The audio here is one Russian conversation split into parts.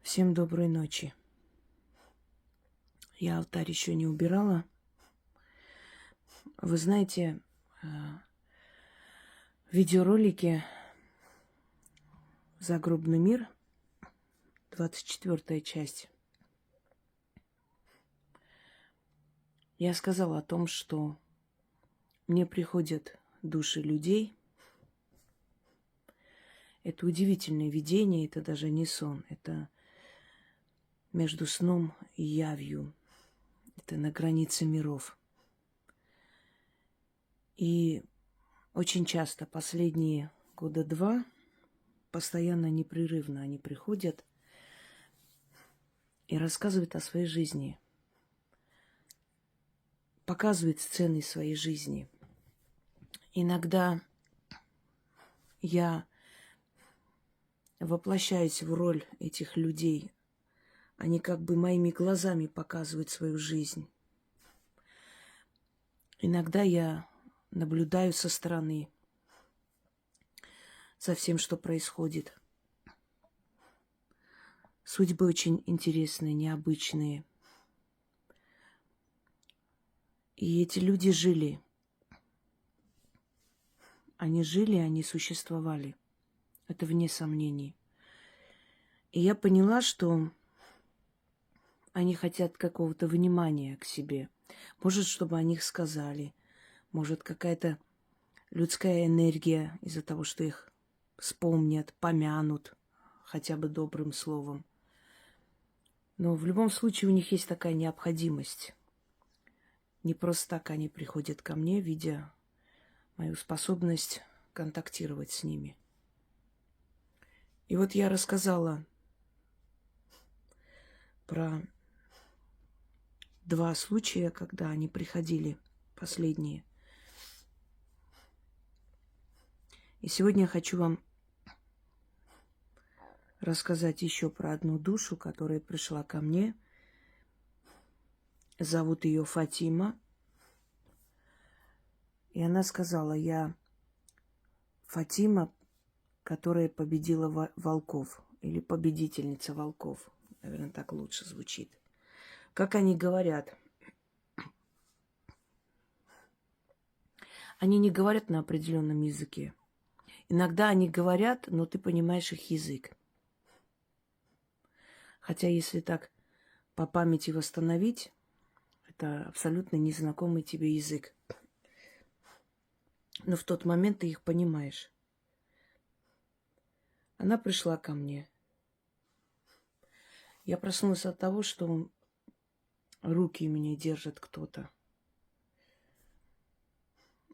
Всем доброй ночи. Я алтарь еще не убирала. Вы знаете, в видеоролике «Загробный мир», 24 часть, я сказала о том, что мне приходят души людей. Это удивительное видение, это даже не сон, это между сном и явью. Это на границе миров. И очень часто, последние года два, постоянно, непрерывно они приходят и рассказывают о своей жизни, показывают сцены своей жизни. Иногда я воплощаюсь в роль этих людей. Они как бы моими глазами показывают свою жизнь. Иногда я наблюдаю со стороны за всем, что происходит. Судьбы очень интересные, необычные. И эти люди жили. Они жили, они существовали. Это вне сомнений. И я поняла, что они хотят какого-то внимания к себе. Может, чтобы о них сказали. Может, какая-то людская энергия из-за того, что их вспомнят, помянут хотя бы добрым словом. Но в любом случае у них есть такая необходимость. Не просто так они приходят ко мне, видя мою способность контактировать с ними. И вот я рассказала про два случая, когда они приходили, последние. И сегодня я хочу вам рассказать еще про одну душу, которая пришла ко мне. Зовут ее Фатима. И она сказала: я Фатима, которая победила волков. Или победительница волков. Наверное, так лучше звучит. Как они говорят? Они не говорят на определенном языке. Иногда они говорят, но ты понимаешь их язык. Хотя, если так по памяти восстановить, это абсолютно незнакомый тебе язык. Но в тот момент ты их понимаешь. Она пришла ко мне. Я проснулась от того, что руки меня держит кто-то.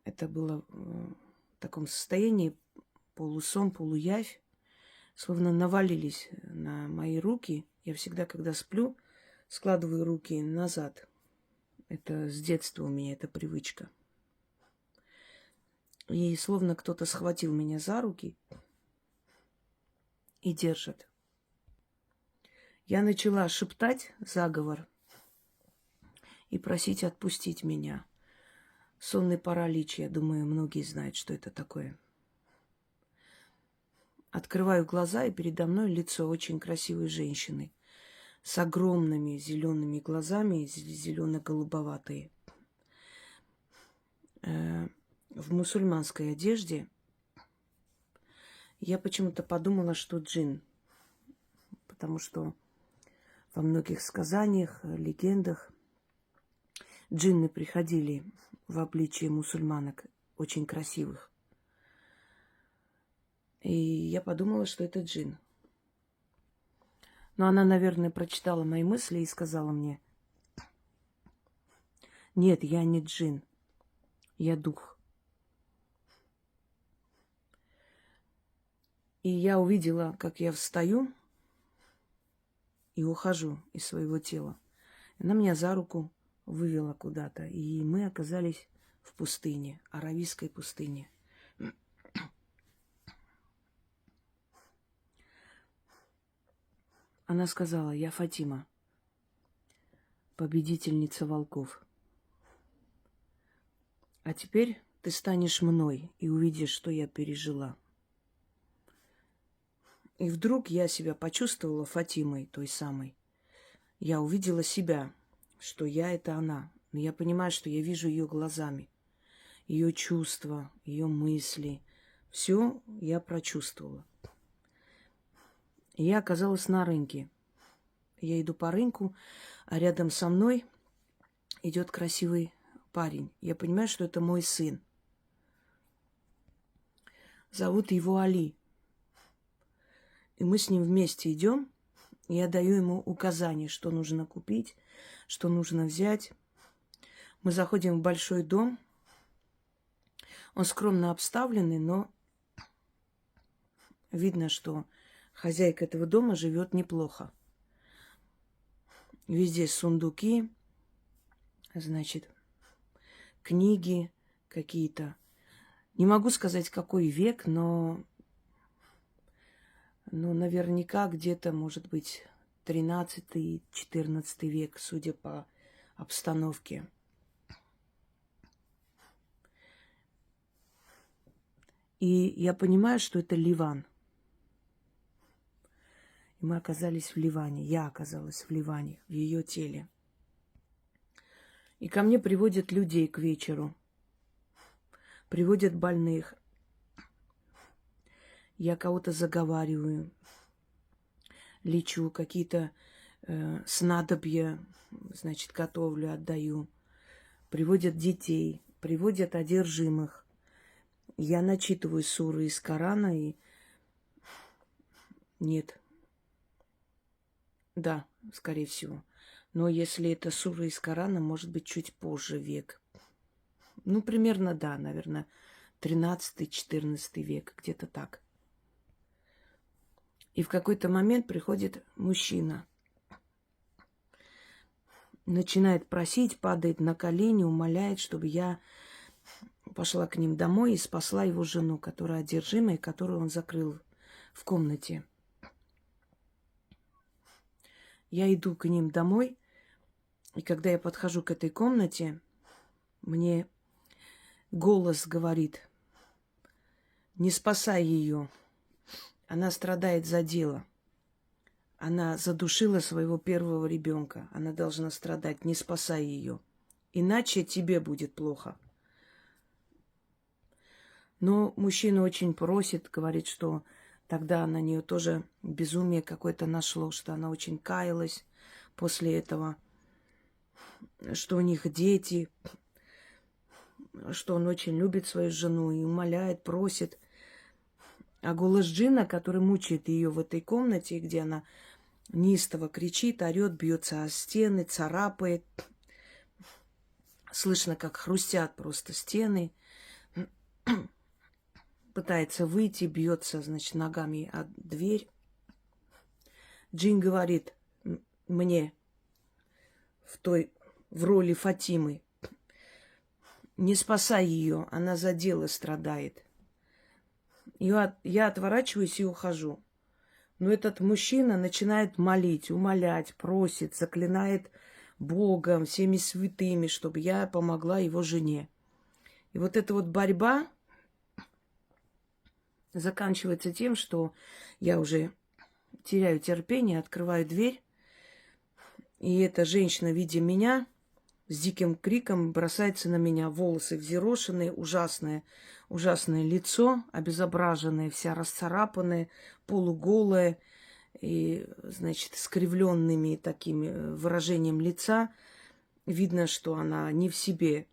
Это было в таком состоянии, полусон, полуявь, словно навалились на мои руки. Я всегда, когда сплю, складываю руки назад. Это с детства у меня эта привычка. И словно кто-то схватил меня за руки и держит. Я начала шептать заговор и просить отпустить меня. Сонный паралич, я думаю, многие знают, что это такое. Открываю глаза, и передо мной лицо очень красивой женщины с огромными зелеными глазами, зелено-голубоватые, в мусульманской одежде. Я почему-то подумала, что джин, потому что во многих сказаниях, легендах джинны приходили в обличие мусульманок, очень красивых. И я подумала, что это джин. Но она, наверное, прочитала мои мысли и сказала мне: нет, я не джин, я дух. И я увидела, как я встаю и ухожу из своего тела. Она меня за руку вывела куда-то, и мы оказались в пустыне, Аравийской пустыне. Она сказала: я Фатима, победительница волков. А теперь ты станешь мной и увидишь, что я пережила. И вдруг я себя почувствовала Фатимой, той самой. Я увидела себя, что я — это она. Но я понимаю, что я вижу ее глазами. Ее чувства, ее мысли. Все я прочувствовала. И я оказалась на рынке. Я иду по рынку, а рядом со мной идет красивый парень. Я понимаю, что это мой сын. Зовут его Али. И мы с ним вместе идем. Я даю ему указания, что нужно купить, что нужно взять. Мы заходим в большой дом. Он скромно обставленный, но видно, что хозяйка этого дома живет неплохо. Везде сундуки, значит, книги какие-то. Не могу сказать, какой век, но наверняка где-то, может быть, 13-14 век, судя по обстановке. И я понимаю, что это Ливан. И мы оказались в Ливане. Я оказалась в Ливане, в ее теле. И ко мне приводят людей к вечеру. Приводят больных. Я кого-то заговариваю. Лечу, какие-то снадобья, значит, готовлю, отдаю. Приводят детей, приводят одержимых. Я начитываю суры из Корана и... Нет. Да, скорее всего. Но если это сура из Корана, может быть, чуть позже век. Ну, примерно, да, наверное, 13-14 век, где-то так. И в какой-то момент приходит мужчина. Начинает просить, падает на колени, умоляет, чтобы я пошла к ним домой и спасла его жену, которая одержимая, которую он закрыл в комнате. Я иду к ним домой, и когда я подхожу к этой комнате, мне голос говорит: не спасай ее, она страдает за дело. Она задушила своего первого ребенка, она должна страдать, не спасай ее, иначе тебе будет плохо. Но мужчина очень просит, говорит, что тогда на нее тоже безумие какое-то нашло, что она очень каялась после этого, что у них дети, что он очень любит свою жену и умоляет, просит. А голос джинна, который мучает ее в этой комнате, где она неистово кричит, орет, бьется о стены, царапает. Слышно, как хрустят просто стены. Пытается выйти, бьется, значит, ногами о дверь. Джин говорит мне в роли Фатимы: не спасай ее, она за дело страдает. Я отворачиваюсь и ухожу. Но этот мужчина начинает молить, умолять, просит, заклинает Богом, всеми святыми, чтобы я помогла его жене. И вот эта вот борьба заканчивается тем, что я уже теряю терпение, открываю дверь, и эта женщина, видя меня, с диким криком бросается на меня, волосы взъерошенные, ужасное лицо, обезображенное, вся расцарапанная, полуголая, и, значит, скривленными таким выражением лица. Видно, что она не в себе.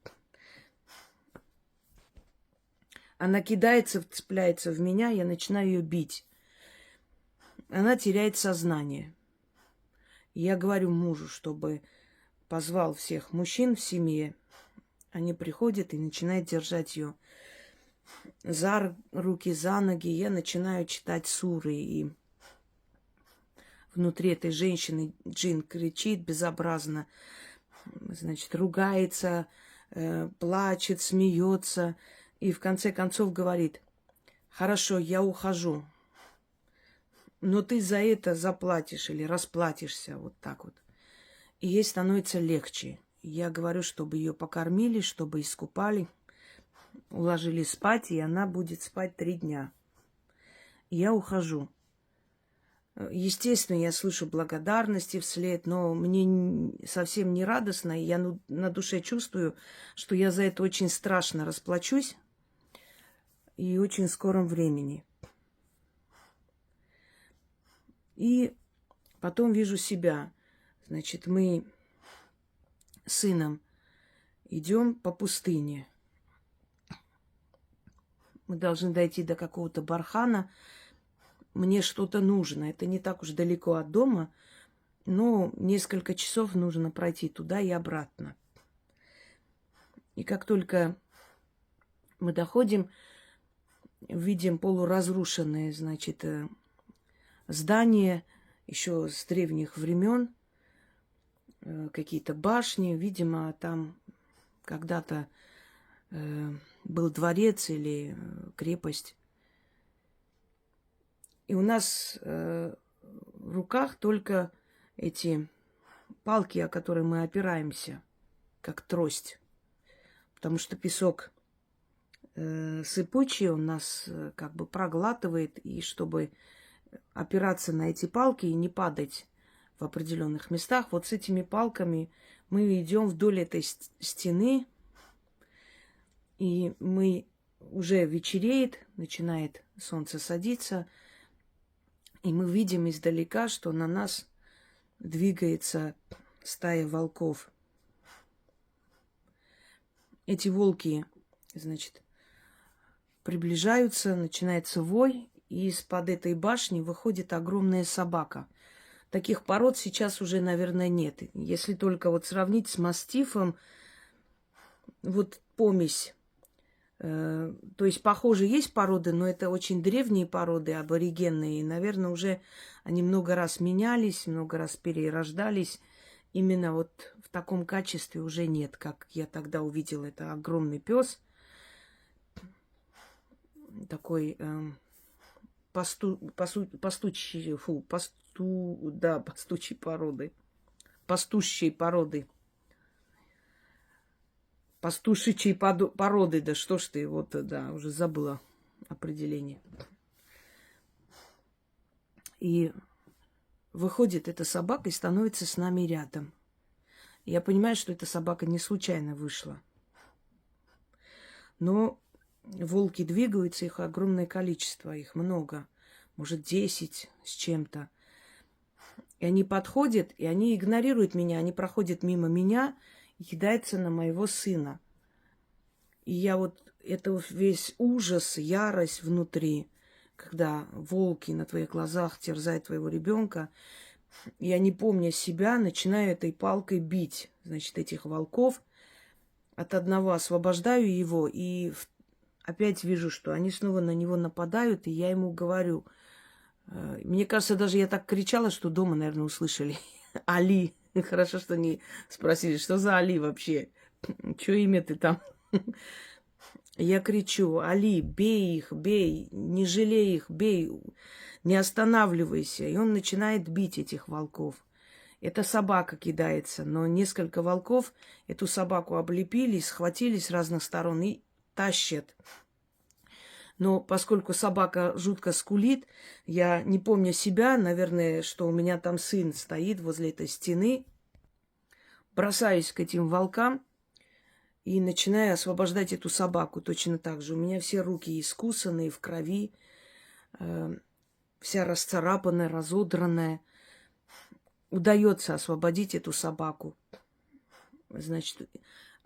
Она кидается, вцепляется в меня, я начинаю ее бить. Она теряет сознание. Я говорю мужу, чтобы позвал всех мужчин в семье. Они приходят и начинают держать ее за руки, за ноги. Я начинаю читать суры. И внутри этой женщины джин кричит безобразно, значит, ругается, плачет, смеется. И в конце концов говорит: хорошо, я ухожу, но ты за это заплатишь или расплатишься, вот так вот. И ей становится легче. Я говорю, чтобы ее покормили, чтобы искупали, уложили спать, и она будет спать 3 дня. И я ухожу. Естественно, я слышу благодарности вслед, но мне совсем не радостно. И я на душе чувствую, что я за это очень страшно расплачусь и очень в скором времени. И потом вижу себя. Значит, мы с сыном идем по пустыне. Мы должны дойти до какого-то бархана. Мне что-то нужно. Это не так уж далеко от дома, но несколько часов нужно пройти туда и обратно. И как только мы доходим, видим полуразрушенное, значит, здание еще с древних времен, какие-то башни. Видимо, там когда-то был дворец или крепость. И у нас в руках только эти палки, о которые мы опираемся, как трость. Потому что песок сыпучий, он нас как бы проглатывает. И чтобы опираться на эти палки и не падать в определенных местах, вот с этими палками мы идем вдоль этой стены. И мы уже вечереет, начинает солнце садиться, и мы видим издалека, что на нас двигается стая волков. Эти волки, значит, приближаются, начинается вой, и из-под этой башни выходит огромная собака. Таких пород сейчас уже, наверное, нет. Если только вот сравнить с мастифом, вот помесь. То есть, похоже, есть породы, но это очень древние породы, аборигенные. И, наверное, уже они много раз менялись, много раз перерождались. Именно вот в таком качестве уже нет, как я тогда увидела. Это огромный пес, такой пастучей породы. Пастущей породы. Пастушичьей породы, да что ж ты, вот, да, уже забыла определение. И выходит эта собака и становится с нами рядом. Я понимаю, что эта собака не случайно вышла. Но волки двигаются, их огромное количество, их много. Может, 10 с чем-то. И они подходят, и они игнорируют меня, они проходят мимо меня и кидается на моего сына. И я вот, это весь ужас, ярость внутри, когда волки на твоих глазах терзают твоего ребенка. Я, не помня себя, начинаю этой палкой бить, значит, этих волков. От одного освобождаю его, и опять вижу, что они снова на него нападают, и я ему говорю. Мне кажется, даже я так кричала, что дома, наверное, услышали. Али. Хорошо, что не спросили, что за Али вообще? Чё имя ты там? Я кричу: Али, бей их, бей, не жалей их, бей, не останавливайся. И он начинает бить этих волков. Эта собака кидается, но несколько волков эту собаку облепили, схватили с разных сторон и тащат. Но поскольку собака жутко скулит, я, не помня себя, наверное, что у меня там сын стоит возле этой стены, бросаюсь к этим волкам и начинаю освобождать эту собаку точно так же. У меня все руки искусанные, в крови, вся расцарапанная, разодранная. Удается освободить эту собаку. Значит,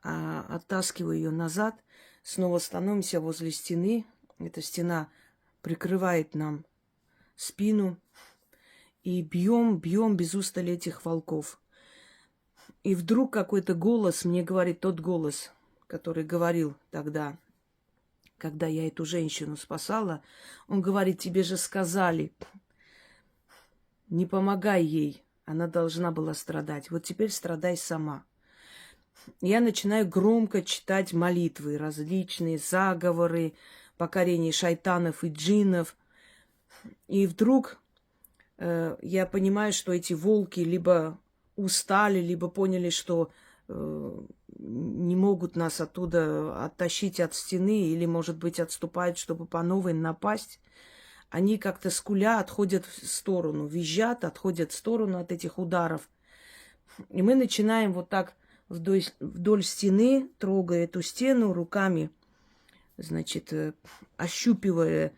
оттаскиваю ее назад, становимся становимся возле стены. Эта стена прикрывает нам спину. И бьем без устали этих волков. И вдруг какой-то голос мне говорит, тот голос, который говорил тогда, когда я эту женщину спасала, он говорит: тебе же сказали, не помогай ей, она должна была страдать. Вот теперь страдай сама. Я начинаю громко читать молитвы, различные заговоры, покорение шайтанов и джиннов. И вдруг я понимаю, что эти волки либо устали, либо поняли, что не могут нас оттуда оттащить от стены, или, может быть, отступают, чтобы по новой напасть. они как-то скуля отходят в сторону, визжат, отходят в сторону от этих ударов. И мы начинаем вот так вдоль стены, трогая эту стену руками, значит, ощупывая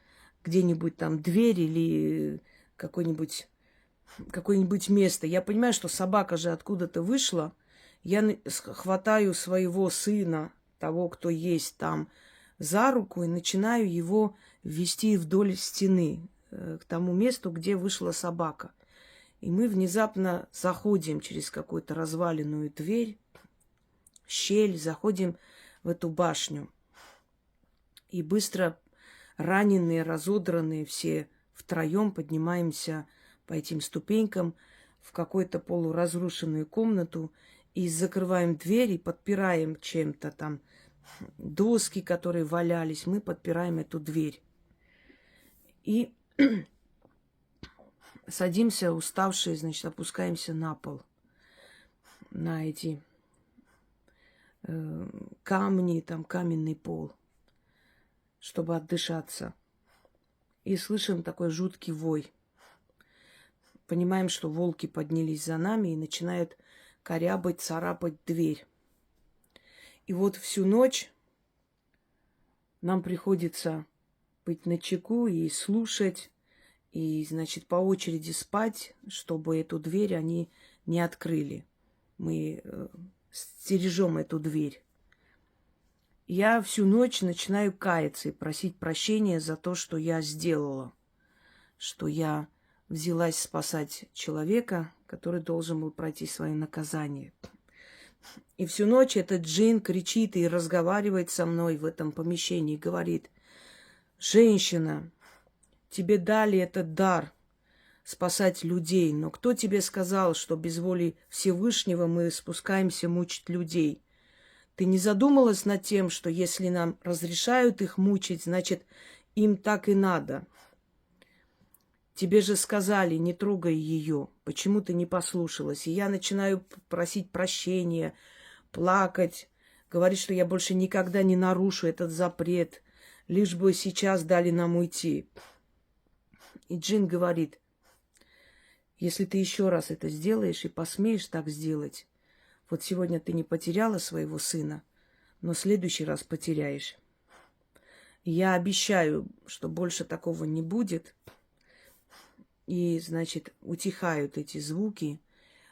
где-нибудь там дверь или какое-нибудь место. Я понимаю, что собака же откуда-то вышла. Я хватаю своего сына, того, кто есть там, за руку и начинаю его вести вдоль стены к тому месту, где вышла собака. И мы внезапно заходим через какую-то разваленную дверь, щель, заходим в эту башню. И быстро раненые, разодранные все втроем поднимаемся по этим ступенькам в какую-то полуразрушенную комнату и закрываем дверь и подпираем чем-то там доски, которые валялись, мы подпираем эту дверь. И садимся, уставшие, значит, опускаемся на пол, на эти камни, там каменный пол, чтобы отдышаться. И слышим такой жуткий вой. Понимаем, что волки поднялись за нами и начинают корябать, царапать дверь. И вот всю ночь нам приходится быть начеку и слушать, и, значит, по очереди спать, чтобы эту дверь они не открыли. Мы стережем эту дверь. Я всю ночь начинаю каяться и просить прощения за то, что я сделала, что я взялась спасать человека, который должен был пройти свое наказание. И всю ночь этот джин кричит и разговаривает со мной в этом помещении, говорит: «Женщина, тебе дали этот дар спасать людей, но кто тебе сказал, что без воли Всевышнего мы спускаемся мучить людей? Ты не задумалась над тем, что если нам разрешают их мучить, значит, им так и надо? Тебе же сказали, не трогай ее. Почему ты не послушалась?» И я начинаю просить прощения, плакать, говорить, что я больше никогда не нарушу этот запрет, лишь бы сейчас дали нам уйти. И джин говорит: если ты еще раз это сделаешь и посмеешь так сделать, вот сегодня ты не потеряла своего сына, но в следующий раз потеряешь. И я обещаю, что больше такого не будет. И, значит, утихают эти звуки,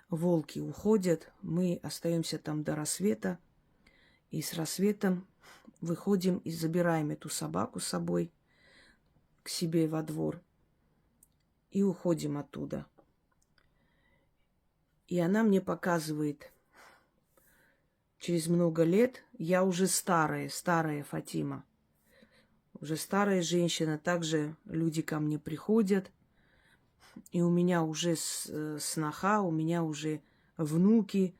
волки уходят, мы остаемся там до рассвета, и с рассветом выходим и забираем эту собаку с собой к себе во двор и уходим оттуда. И она мне показывает, через много лет, я уже старая Фатима, уже старая женщина, также люди ко мне приходят, и у меня уже сноха, у меня уже внуки.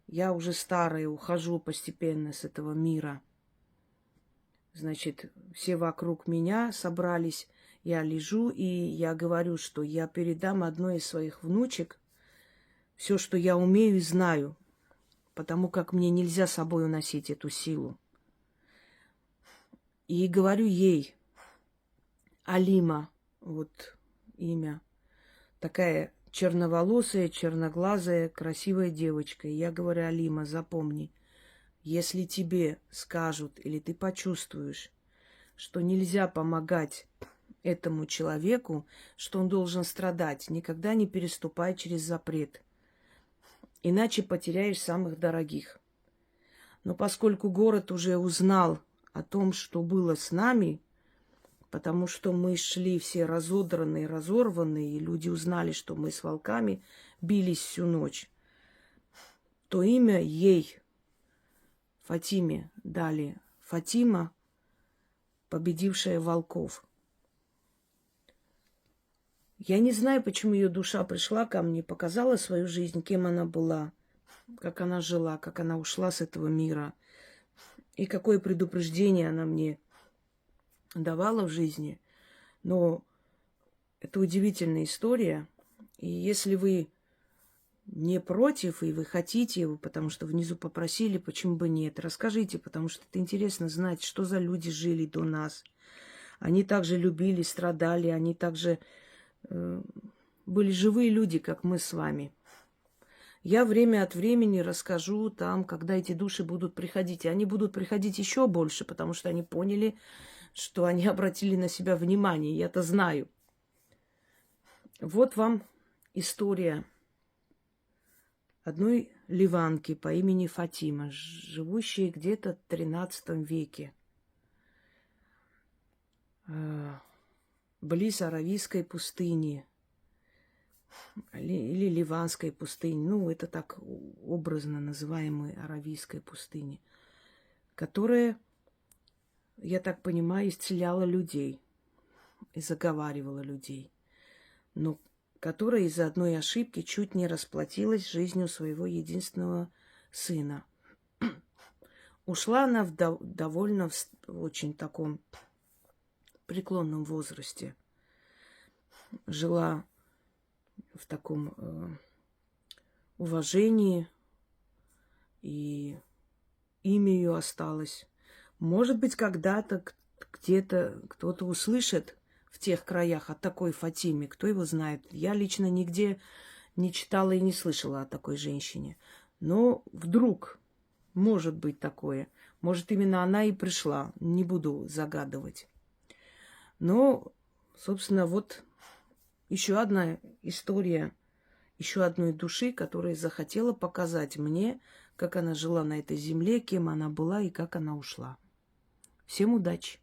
Я уже старая, ухожу постепенно с этого мира. Значит, все вокруг меня собрались. Я лежу, и я говорю, что я передам одной из своих внучек все, что я умею и знаю, потому как мне нельзя с собой уносить эту силу. И говорю ей: Алима, вот имя, такая черноволосая, черноглазая, красивая девочка. И я говорю: Алима, запомни, если тебе скажут или ты почувствуешь, что нельзя помогать этому человеку, что он должен страдать, никогда не переступай через запрет, иначе потеряешь самых дорогих. Но поскольку город уже узнал о том, что было с нами, потому что мы шли все разодранные, разорванные, и люди узнали, что мы с волками бились всю ночь, то имя ей, Фатиме, дали Фатима, победившая волков. Я не знаю, почему ее душа пришла ко мне, показала свою жизнь, кем она была, как она жила, как она ушла с этого мира, и какое предупреждение она мне давала в жизни. Но это удивительная история. И если вы не против, и вы хотите его, потому что внизу попросили, почему бы нет, расскажите, потому что это интересно знать, что за люди жили до нас. Они также любили, страдали, они также были живые люди, как мы с вами. Я время от времени расскажу там, когда эти души будут приходить. И они будут приходить еще больше, потому что они поняли, что они обратили на себя внимание. Я-то знаю. Вот вам история одной ливанки по имени Фатима, живущей где-то в XIII веке, близ Аравийской пустыни или Ливанской пустыни, ну, это так образно называемой Аравийской пустыни, которая, я так понимаю, исцеляла людей и заговаривала людей, но которая из-за одной ошибки чуть не расплатилась жизнью своего единственного сына. Ушла она довольно очень таком преклонном возрасте. Жила в таком уважении, и имя ее осталось. Может быть, когда-то где-то кто-то услышит в тех краях о такой Фатиме, кто его знает. Я лично нигде не читала и не слышала о такой женщине. Но вдруг может быть такое. Может, именно она и пришла. Не буду загадывать. Но, собственно, вот еще одна история еще одной души, которая захотела показать мне, как она жила на этой земле, кем она была и как она ушла. Всем удачи!